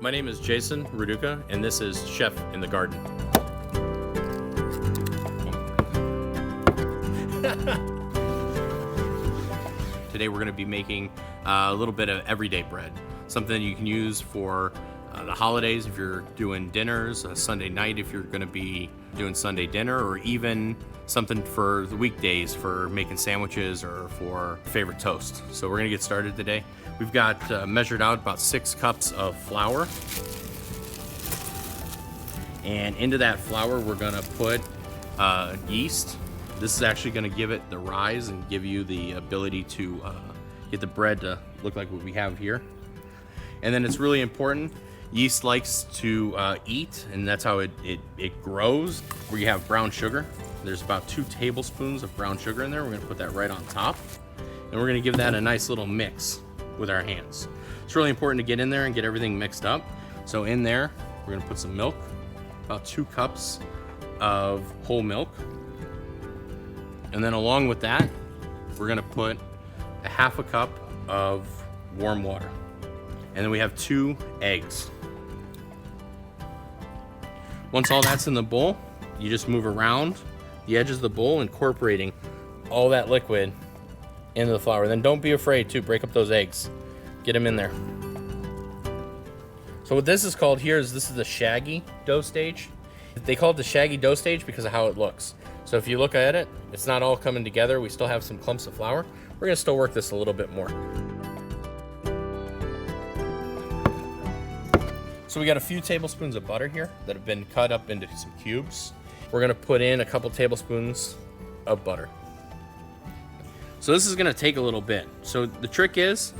My name is Jason Raducha, and this is Chef in the Garden. Today we're going to be making a little bit of everyday bread, something you can use for the holidays if you're doing dinners, a Sunday night if you're going to be doing Sunday dinner, or even something for the weekdays for making sandwiches or for favorite toast. So we're going to get started today. We've got measured out about 6 cups of flour. And into that flour we're going to put yeast. This is actually going to give it the rise and give you the ability to get the bread to look like what we have here. And then it's really important, yeast likes to eat, and that's how it grows. Where you have brown sugar, there's about 2 tablespoons of brown sugar in there. We're going to put that right on top, and we're going to give that a nice little mix with our hands. It's really important to get in there and get everything mixed up. So in there we're going to put some milk, about 2 cups of whole milk. And then along with that, we're gonna put a 1/2 cup of warm water. And then we have 2 eggs. Once all that's in the bowl, you just move around the edges of the bowl, incorporating all that liquid into the flour. Then don't be afraid to break up those eggs. Get them in there. So what this is called here is this is the shaggy dough stage. They call it the shaggy dough stage because of how it looks. So if you look at it, it's not all coming together. We still have some clumps of flour. We're gonna still work this a little bit more. So we got a few tablespoons of butter here that have been cut up into some cubes. We're gonna put in a couple tablespoons of butter. So this is gonna take a little bit. So the trick is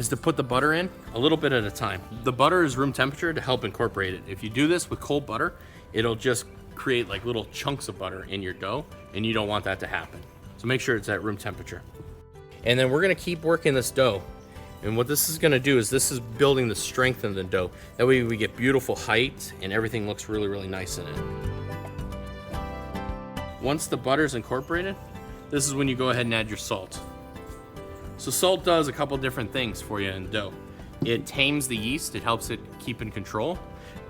to put the butter in a little bit at a time. The butter is room temperature to help incorporate it. If you do this with cold butter, it'll just create like little chunks of butter in your dough, and you don't want that to happen. So make sure it's at room temperature. And then we're gonna keep working this dough. And what this is gonna do is this is building the strength in the dough. That way we get beautiful height and everything looks really, really nice in it. Once the butter's incorporated, this is when you go ahead and add your salt. So salt does a couple different things for you in dough. It tames the yeast, it helps it keep in control,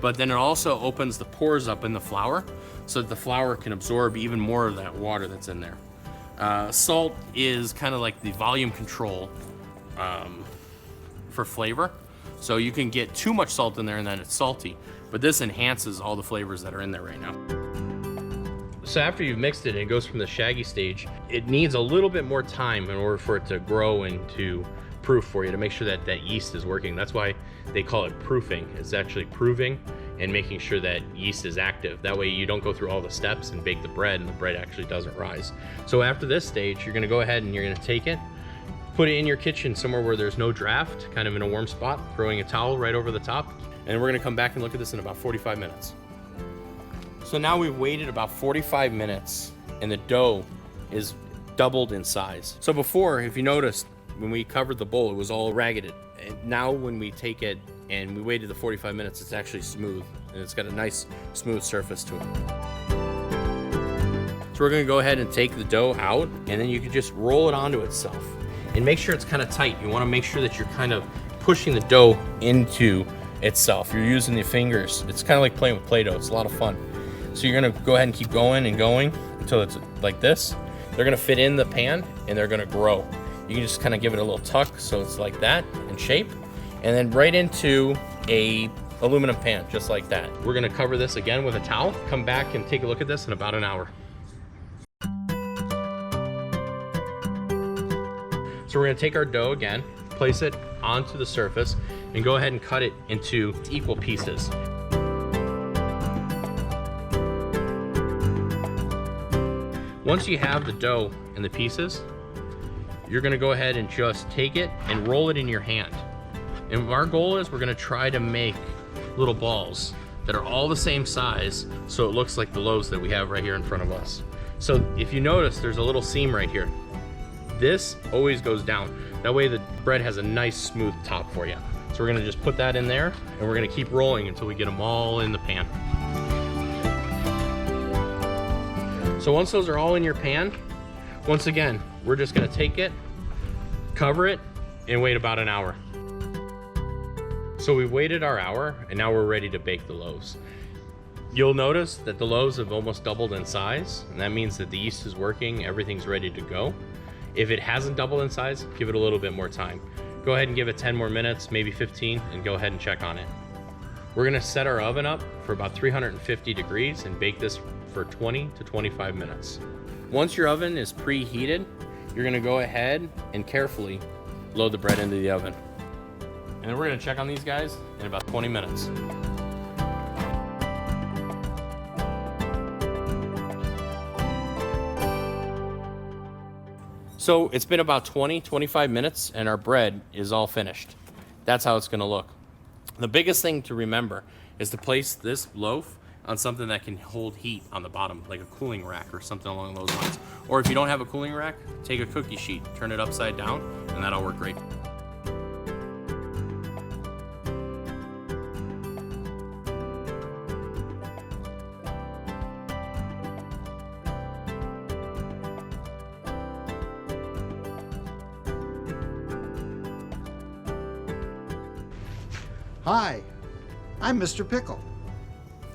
but then it also opens the pores up in the flour so that the flour can absorb even more of that water that's in there. Salt is kind of like the volume control for flavor. So you can get too much salt in there and then it's salty, but this enhances all the flavors that are in there right now. So after you've mixed it and it goes from the shaggy stage, it needs a little bit more time in order for it to grow and to proof for you, to make sure that that yeast is working. That's why they call it proofing. It's actually proving and making sure that yeast is active. That way you don't go through all the steps and bake the bread and the bread actually doesn't rise. So after this stage, you're gonna go ahead and you're gonna take it, put it in your kitchen somewhere where there's no draft, kind of in a warm spot, throwing a towel right over the top. And we're gonna come back and look at this in about 45 minutes. So now we've waited about 45 minutes and the dough is doubled in size. So before, if you noticed, when we covered the bowl, it was all ragged. And now when we take it and we waited the 45 minutes, it's actually smooth. And it's got a nice smooth surface to it. So we're gonna go ahead and take the dough out, and then you can just roll it onto itself. And make sure it's kind of tight. You wanna make sure that you're kind of pushing the dough into itself. You're using the fingers. It's kind of like playing with Play-Doh. It's a lot of fun. So you're gonna go ahead and keep going and going until it's like this. They're gonna fit in the pan and they're gonna grow. You can just kind of give it a little tuck so it's like that in shape, and then right into a aluminum pan, just like that. We're gonna cover this again with a towel, come back and take a look at this in about an hour. So we're gonna take our dough again, place it onto the surface, and go ahead and cut it into equal pieces. Once you have the dough and the pieces, you're gonna go ahead and just take it and roll it in your hand. And our goal is we're gonna try to make little balls that are all the same size so it looks like the loaves that we have right here in front of us. So if you notice, there's a little seam right here. This always goes down. That way the bread has a nice smooth top for you. So we're gonna just put that in there and we're gonna keep rolling until we get them all in the pan. So once those are all in your pan, once again, we're just gonna take it, cover it, and wait about an hour. So we waited our hour and now we're ready to bake the loaves. You'll notice that the loaves have almost doubled in size, and that means that the yeast is working, everything's ready to go. If it hasn't doubled in size, give it a little bit more time. Go ahead and give it 10 more minutes, maybe 15, and go ahead and check on it. We're gonna set our oven up for about 350 degrees and bake this for 20 to 25 minutes. Once your oven is preheated, you're gonna go ahead and carefully load the bread into the oven. And then we're gonna check on these guys in about 20 minutes. So it's been about 20-25 minutes and our bread is all finished. That's how it's gonna look. The biggest thing to remember is to place this loaf on something that can hold heat on the bottom, like a cooling rack or something along those lines. Or if you don't have a cooling rack, take a cookie sheet, turn it upside down, and that'll work great. Hi, I'm Mr. Pikle.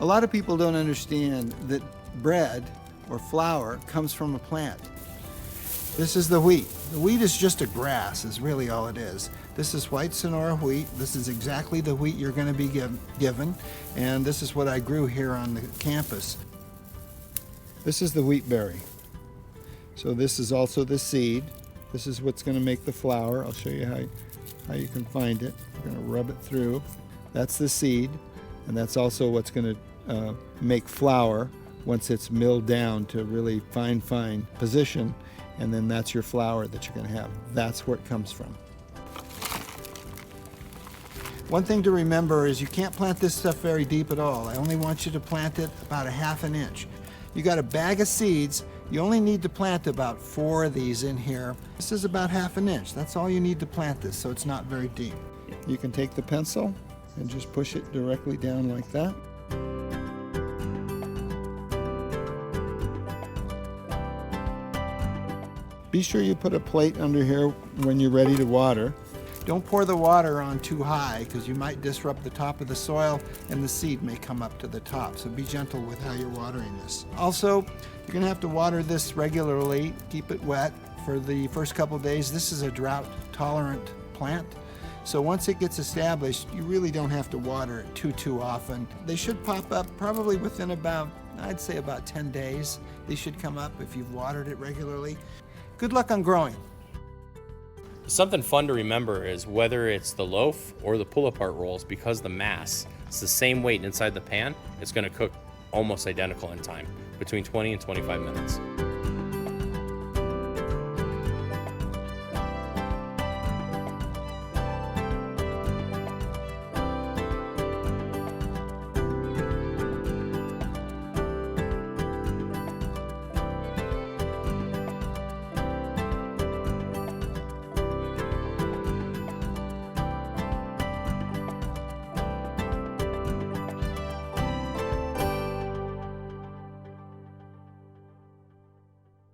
A lot of people don't understand that bread or flour comes from a plant. This is the wheat. The wheat is just a grass, is really all it is. This is white Sonora wheat. This is exactly the wheat you're going to be given, and this is what I grew here on the campus. This is the wheat berry. So this is also the seed. This is what's going to make the flour. I'll show you how you can find it. We're going to rub it through. That's the seed, and that's also what's going to make flour once it's milled down to really fine position, and then that's your flour that you're going to have. That's where it comes from. One thing to remember is you can't plant this stuff very deep at all. I only want you to plant it about 1/2 inch. You got a bag of seeds. You only need to plant about 4 of these in here. This is about 1/2 inch. That's all you need to plant this, so it's not very deep. You can take the pencil and just push it directly down like that. Be sure you put a plate under here when you're ready to water. Don't pour the water on too high because you might disrupt the top of the soil and the seed may come up to the top. So be gentle with how you're watering this. Also, you're going to have to water this regularly. Keep it wet for the first couple of days. This is a drought tolerant plant. So once it gets established, you really don't have to water it too often. They should pop up probably within about, I'd say about 10 days. They should come up if you've watered it regularly. Good luck on growing. Something fun to remember is whether it's the loaf or the pull-apart rolls, because the mass is the same weight inside the pan, it's going to cook almost identical in time, between 20 and 25 minutes.